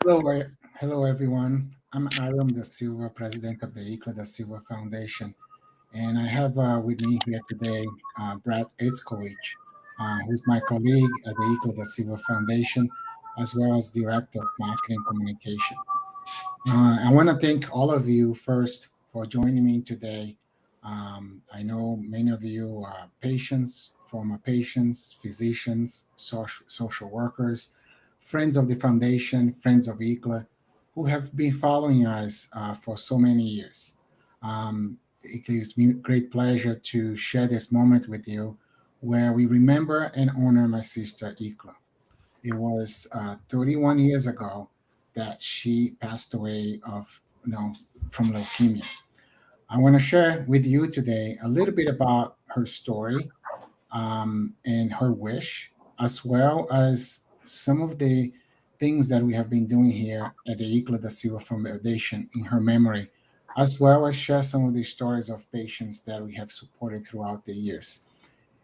Hello everyone. I'm Aaron da Silva, president of the Icla da Silva Foundation, and I have with me here today Brad Itzkowicz, who's my colleague at the Icla da Silva Foundation, as well as director of marketing communications. I want to thank all of you first for joining me today. I know many of you are patients, former patients, physicians, social workers, friends of the foundation, friends of ICLA, who have been following us for so many years. It gives me great pleasure to share this moment with you where we remember and honor my sister ICLA. It was 31 years ago that she passed away from leukemia. I want to share with you today a little bit about her story and her wish, as well as some of the things that we have been doing here at the Icla da Silva Foundation in her memory, as well as share some of the stories of patients that we have supported throughout the years.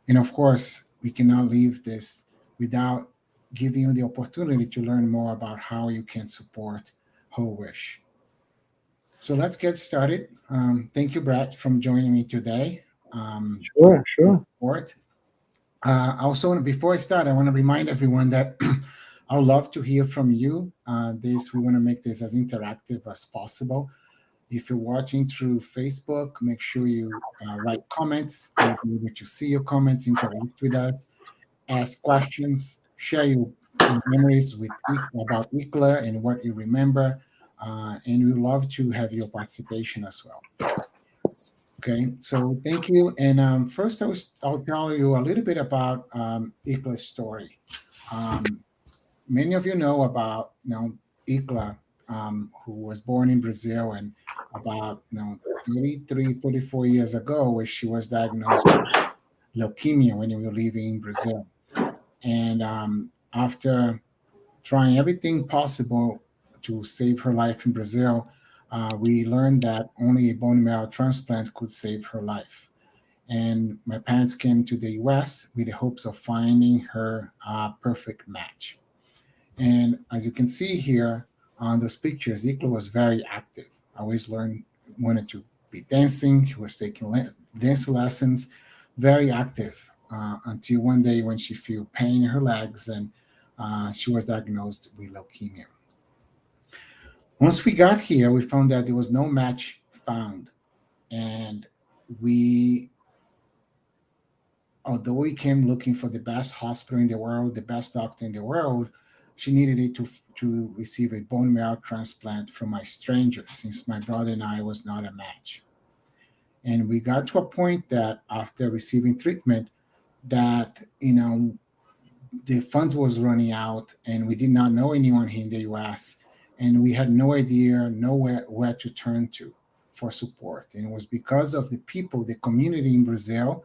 And of course, we cannot leave this without giving you the opportunity to learn more about how you can support her wish. So let's get started. Thank you, Brad, for joining me today. For Sure, sure. support. Also, before I start, I want to remind everyone that I would love to hear from you. We want to make this as interactive as possible. If you're watching through Facebook, make sure you write comments. We'll be able to see your comments, interact with us, ask questions, share your memories about ICLA and what you remember. And we love to have your participation as well. Okay, so thank you. And first, I'll tell you a little bit about ICLA's story. Um, Many of you know about Icla, who was born in Brazil, and about 33, 34 years ago, where she was diagnosed with leukemia when we were living in Brazil. And after trying everything possible to save her life in Brazil, we learned that only a bone marrow transplant could save her life. And my parents came to the US with the hopes of finding her perfect match. And as you can see here on those pictures, Icla was very active. I always wanted to be dancing. He was taking dance lessons, very active until one day when she felt pain in her legs and she was diagnosed with leukemia. Once we got here, we found that there was no match found. And we, although we came looking for the best hospital in the world, the best doctor in the world, she needed it to receive a bone marrow transplant from a stranger since my brother and I was not a match. And we got to a point that after receiving treatment that, the funds was running out and we did not know anyone here in the US and we had no idea nowhere where to turn to for support. And it was because of the people, the community in Brazil,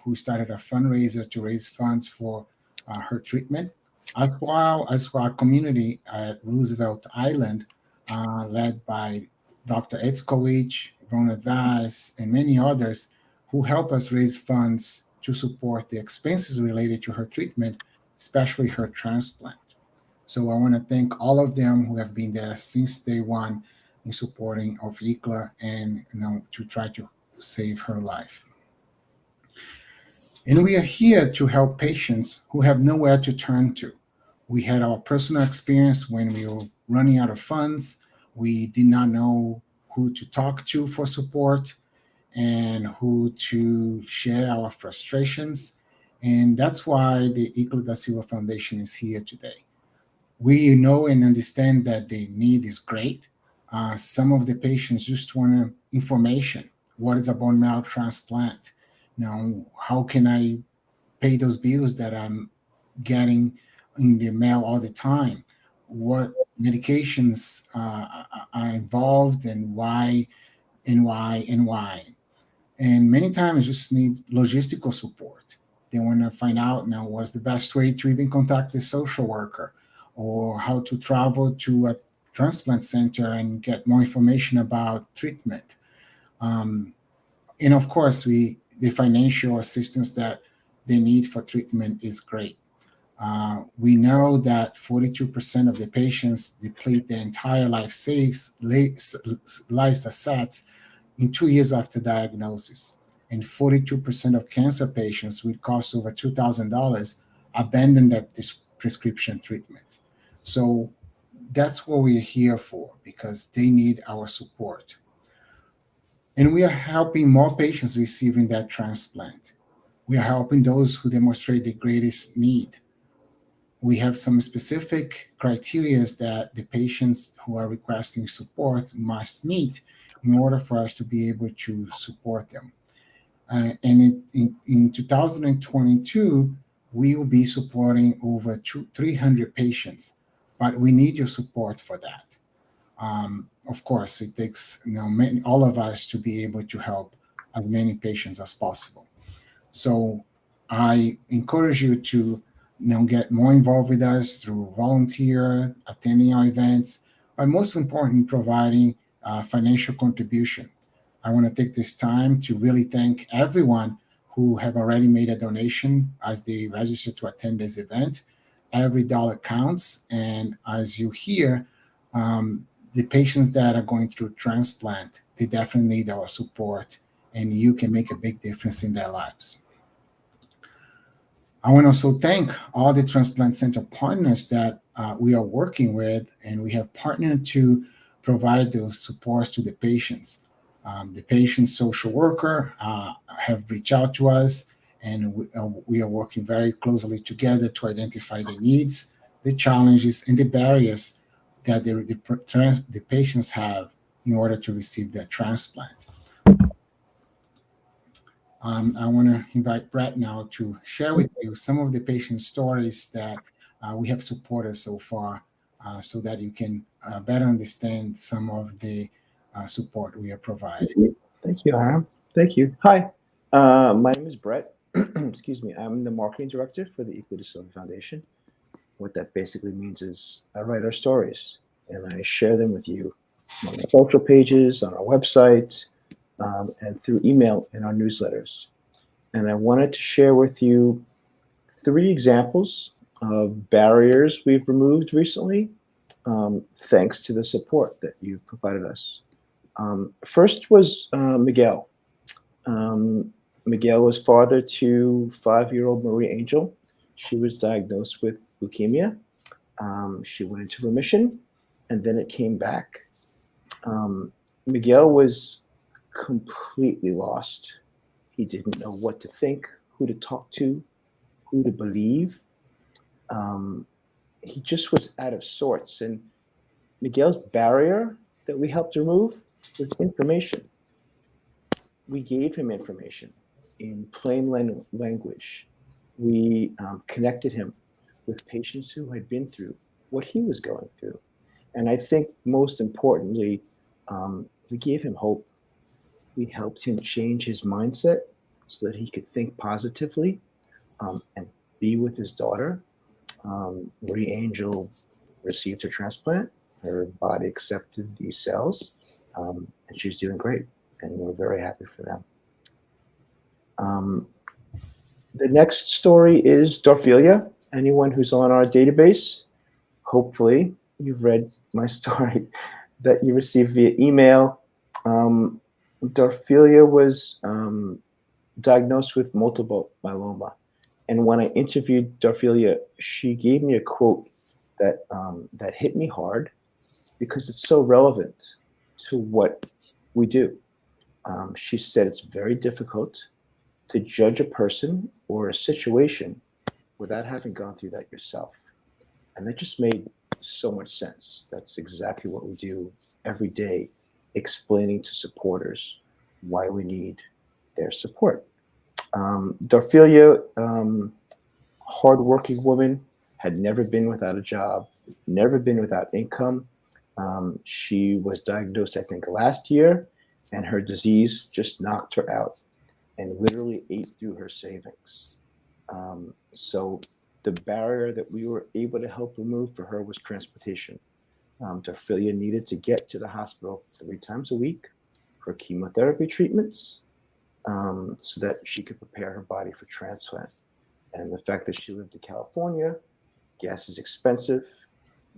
who started a fundraiser to raise funds for her treatment, as well as for our community at Roosevelt Island, led by Dr. Etzkowicz, Ronald Vaz, and many others who help us raise funds to support the expenses related to her treatment, especially her transplant. So I want to thank all of them who have been there since day one in supporting of Icla and to try to save her life. And we are here to help patients who have nowhere to turn to. We had our personal experience when we were running out of funds. We did not know who to talk to for support and who to share our frustrations. And that's why the Icla da Silva Foundation is here today. We know and understand that the need is great. Some of the patients just want information. What is a bone marrow transplant? Now, how can I pay those bills that I'm getting in the mail all the time? What medications are involved and why and why and why? And many times just need logistical support. They want to find out now what's the best way to even contact the social worker or how to travel to a transplant center and get more information about treatment. Um, and of course, the financial assistance that they need for treatment is great. We know that 42% of the patients deplete their entire life's assets in 2 years after diagnosis. And 42% of cancer patients with costs over $2,000 abandon that prescription treatment. So that's what we're here for, because they need our support. And we are helping more patients receiving that transplant. We are helping those who demonstrate the greatest need. We have some specific criteria that the patients who are requesting support must meet in order for us to be able to support them. In 2022, we will be supporting over 300 patients, but we need your support for that. Of course, it takes all of us to be able to help as many patients as possible. So I encourage you to get more involved with us through volunteer, attending our events, but most important, providing financial contribution. I want to take this time to really thank everyone who have already made a donation as they register to attend this event. Every dollar counts, and as you hear, the patients that are going through transplant, they definitely need our support, and you can make a big difference in their lives. I want to also thank all the transplant center partners that we are working with, and we have partnered to provide those supports to the patients. The patient's social worker have reached out to us, and we are working very closely together to identify the needs, the challenges, and the barriers that the patients have in order to receive their transplant. I want to invite Brett now to share with you some of the patient stories that we have supported so far, so that you can better understand some of the support we are providing. Thank you, Hiram. Thank you. Hi, my name is Brett. Excuse me. I'm the marketing director for the Icla Foundation. What that basically means is I write our stories and I share them with you on our social pages, on our website, and through email in our newsletters. And I wanted to share with you 3 examples of barriers we've removed recently, thanks to the support that you've provided us. First was Miguel. Miguel was father to 5-year-old Marie Angel. She was diagnosed with leukemia. She went into remission, and then it came back. Miguel was completely lost. He didn't know what to think, who to talk to, who to believe. He just was out of sorts. And Miguel's barrier that we helped remove was information. We gave him information in plain language. We connected him with patients who had been through what he was going through. And I think most importantly, we gave him hope. We helped him change his mindset so that he could think positively and be with his daughter. Marie Angel received her transplant. Her body accepted these cells, and she's doing great. And we're very happy for them. The next story is Dorphilia. Anyone who's on our database, hopefully you've read my story that you received via email. Dorphilia was diagnosed with multiple myeloma. And when I interviewed Dorphilia, she gave me a quote that hit me hard because it's so relevant to what we do. She said it's very difficult to judge a person or a situation without having gone through that yourself. And that just made so much sense. That's exactly what we do every day, explaining to supporters why we need their support. Dorphilia, hardworking woman, had never been without a job, never been without income. She was diagnosed, I think, last year, and her disease just knocked her out and literally ate through her savings. So the barrier that we were able to help remove for her was transportation. Dorphilia needed to get to the hospital 3 times a week for chemotherapy treatments, so that she could prepare her body for transplant. And the fact that she lived in California, Gas is expensive.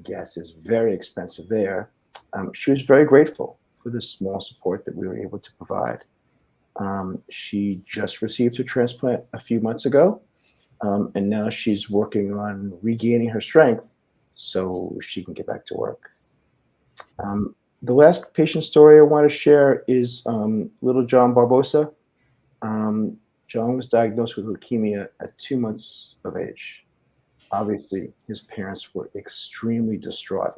Gas is very expensive there. She was very grateful for the small support that we were able to provide. She just received her transplant a few months ago, and now she's working on regaining her strength so she can get back to work. Um, the last patient story I want to share is little John Barbosa. Um, John was diagnosed with leukemia at 2 months of age. Obviously, his parents were extremely distraught.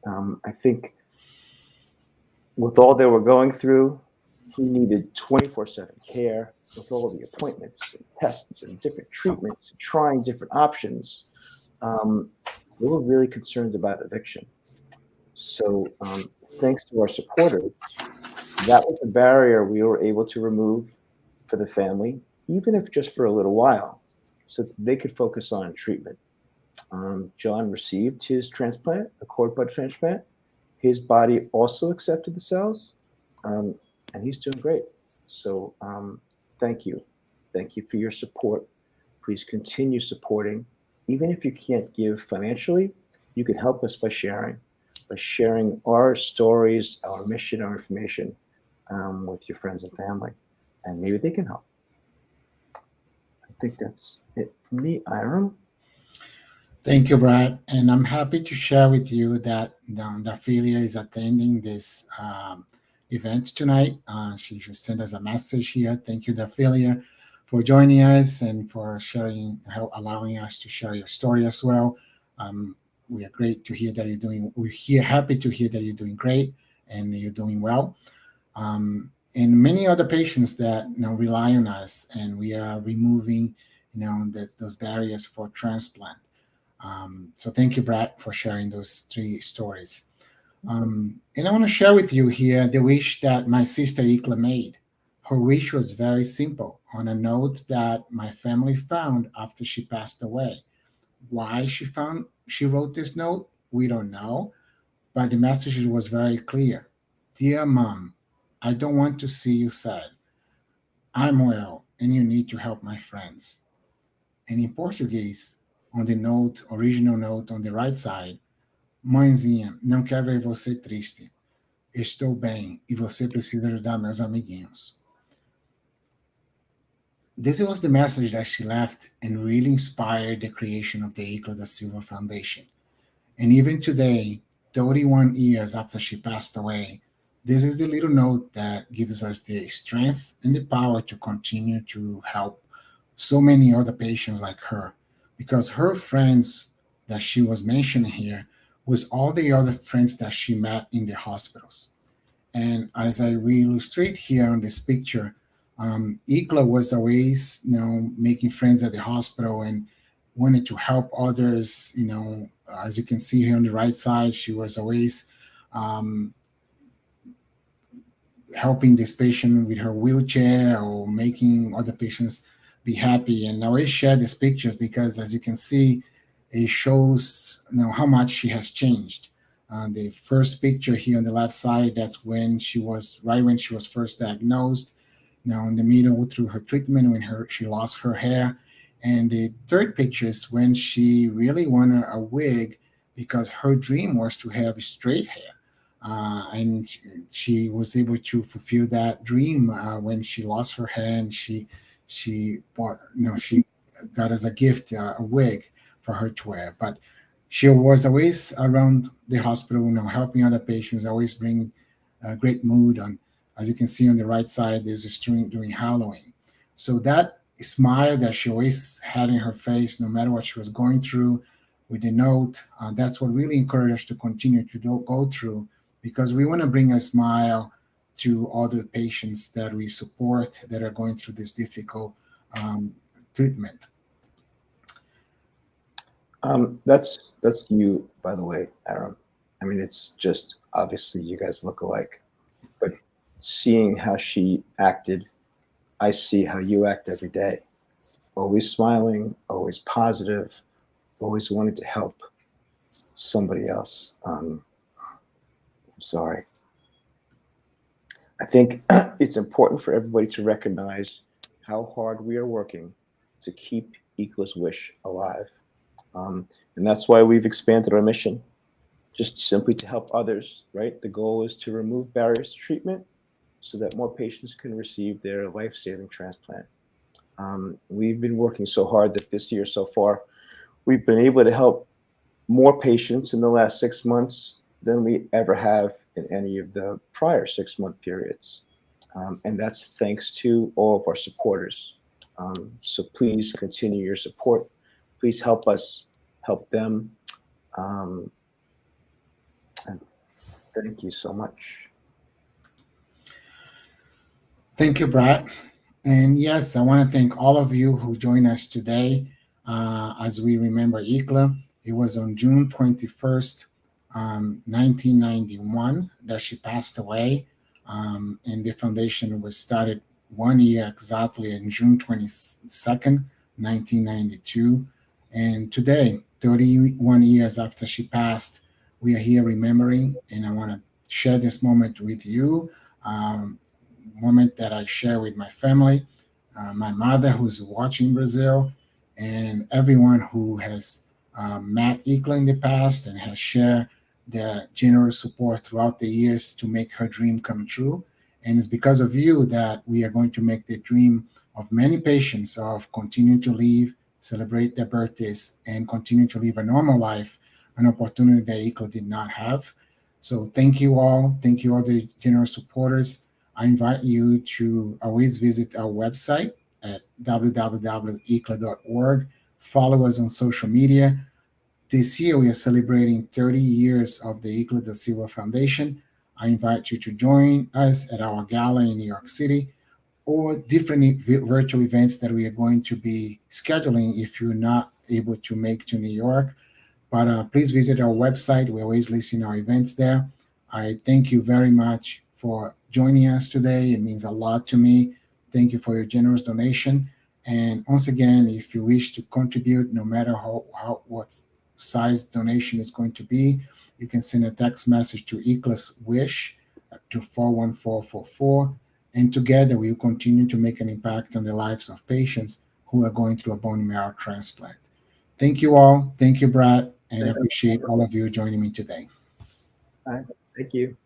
I think with all they were going through, he needed 24/7 care with all the appointments and tests and different treatments, and trying different options. They were really concerned about eviction. So, thanks to our supporters, that was a barrier we were able to remove for the family, even if just for a little while, so that they could focus on treatment. John received his transplant, a cord blood transplant. His body also accepted the cells, um, and he's doing great. So, thank you. Thank you for your support. Please continue supporting. Even if you can't give financially, you can help us by sharing our stories, our mission, our information with your friends and family, and maybe they can help. I think that's it for me, Iram. Thank you, Brad. And I'm happy to share with you that Ophelia is attending this event tonight. She just sent us a message here. Thank you, Ophelia, for joining us and for sharing, allowing us to share your story as well. We are great to hear that you're doing. We're here happy to hear that you're doing great and you're doing well. And many other patients that rely on us, and we are removing those barriers for transplant. So thank you, Brad, for sharing those three stories. And I want to share with you here the wish that my sister Icla made. Her wish was very simple on a note that my family found after she passed away. Why she wrote this note, we don't know, but the message was very clear. Dear mom, I don't want to see you sad. I'm well and you need to help my friends. And in Portuguese, on the note, original note on the right side, mãezinha, não quero ver você triste. Estou bem e você precisa ajudar meus amiguinhos. This was the message that she left and really inspired the creation of the Icla da Silva Foundation. And even today, 31 years after she passed away, this is the little note that gives us the strength and the power to continue to help so many other patients like her. Because her friends that she was mentioning here was all the other friends that she met in the hospitals. And as I will illustrate here on this picture, Icla was always, making friends at the hospital and wanted to help others. As you can see here on the right side, she was always um, helping this patient with her wheelchair or making other patients be happy. And I always share these pictures because, as you can see, it shows how much she has changed. The first picture here on the left side, that's when she was right when she was first diagnosed. Now in the middle, through her treatment, when she lost her hair, and the third picture is when she really wanted a wig because her dream was to have straight hair. And she was able to fulfill that dream when she lost her hair and she bought she got as a gift a wig for her to wear. But she was always around the hospital, helping other patients, always bringing a great mood. On As you can see on the right side, there's a student doing Halloween. So that smile that she always had in her face, no matter what she was going through, with the note, that's what really encouraged us to continue to go through, because we want to bring a smile to all the patients that we support that are going through this difficult um, treatment. That's you, by the way, Aram. I mean, it's just obviously you guys look alike, but seeing how she acted, I see how you act every day. Always smiling, always positive, always wanting to help somebody else. I'm sorry. I think it's important for everybody to recognize how hard we are working to keep Icla's wish alive. And that's why we've expanded our mission, just simply to help others, right? The goal is to remove barriers to treatment so that more patients can receive their life-saving transplant. We've been working so hard that this year so far, we've been able to help more patients in the last 6 months than we ever have in any of the prior 6-month periods. And that's thanks to all of our supporters. So please continue your support. Please help us help them. Um, and thank you so much. Thank you, Brad. And yes, I want to thank all of you who joined us today as we remember Icla. It was on June 21st, 1991, that she passed away. And the foundation was started 1 year exactly on June 22nd, 1992. And today, 31 years after she passed, we are here remembering. And I want to share this moment with you. Moment that I share with my family, my mother who's watching Brazil, and everyone who has met Icla in the past and has shared their generous support throughout the years to make her dream come true. And it's because of you that we are going to make the dream of many patients of continue to live, celebrate their birthdays, and continue to live a normal life, an opportunity that Icla did not have. So thank you all. Thank you all the generous supporters. I invite you to always visit our website at www.icla.org. Follow us on social media. This year, we are celebrating 30 years of the Icla da Silva Foundation. I invite you to join us at our gala in New York City or different virtual events that we are going to be scheduling if you're not able to make to New York. But please visit our website. We're always listing our events there. I thank you very much for joining us today. It means a lot to me. Thank you for your generous donation. And once again, if you wish to contribute, no matter what size donation is going to be, you can send a text message to Ecla's Wish to 41444. And together we will continue to make an impact on the lives of patients who are going through a bone marrow transplant. Thank you all. Thank you, Brad, and I Thank you. appreciate all of you joining me today. All right. Thank you.